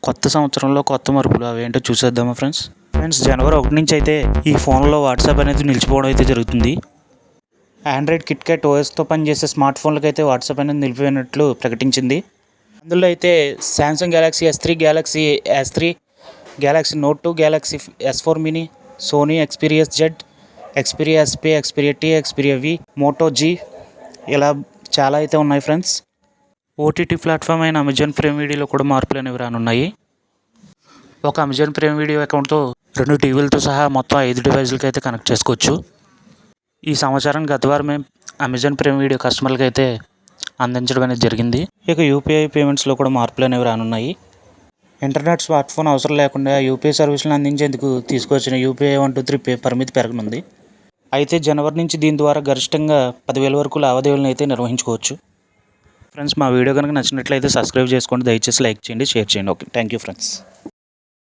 కొత్త సంవత్సరంలో కొత్త మరుపులు అవేంటో చూసేద్దామా ఫ్రెండ్స్ జనవరి 1 నుంచి అయితే ఈ ఫోన్లో వాట్సాప్ అనేది నిలిచిపోవడం అయితే జరుగుతుంది. ఆండ్రాయిడ్ కిట్కాట్ ఓఎస్తో పనిచేసే స్మార్ట్ ఫోన్లకు అయితే వాట్సాప్ అనేది నిలిపివేయనట్లు ప్రకటించింది. అందులో అయితే Samsung Galaxy S3, Galaxy S3, Galaxy Note 2, Galaxy S4 Mini, Sony Xperia Z, Xperia SP, Xperia T, Xperia V, Moto G ఇలా చాలా అయితే ఉన్నాయి ఫ్రెండ్స్. ఓటీటీ ప్లాట్ఫామ్ అయిన అమెజాన్ ప్రైమ్ వీడియోలో కూడా మార్పులు అనేవి రానున్నాయి. ఒక అమెజాన్ ప్రైమ్ వీడియో అకౌంట్తో 2 టీవీలతో సహా మొత్తం 5 డివైజులకి అయితే కనెక్ట్ చేసుకోవచ్చు. ఈ సమాచారం గత వారమే అమెజాన్ ప్రైమ్ వీడియో కస్టమర్లకి అయితే అందించడం అనేది జరిగింది. ఇక యూపీఐ పేమెంట్స్లో కూడా మార్పులు అనేవి రానున్నాయి. ఇంటర్నెట్, స్మార్ట్ ఫోన్ అవసరం లేకుండా యూపీఐ సర్వీసులను అందించేందుకు తీసుకొచ్చిన యూపీఐ 123 పే పరిమితి పెరగనుంది. అయితే జనవరి నుంచి దీని ద్వారా గరిష్టంగా 10,000 వరకు లావాదేవీలను అయితే నిర్వహించుకోవచ్చు. ఫ్రెండ్స్, మా వీడియో కనుక నచ్చినట్లయితే సబ్స్క్రైబ్ చేసుకోండి. దయచేసి లైక్ చేయండి, షేర్ చేయండి. Okay, thank you friends.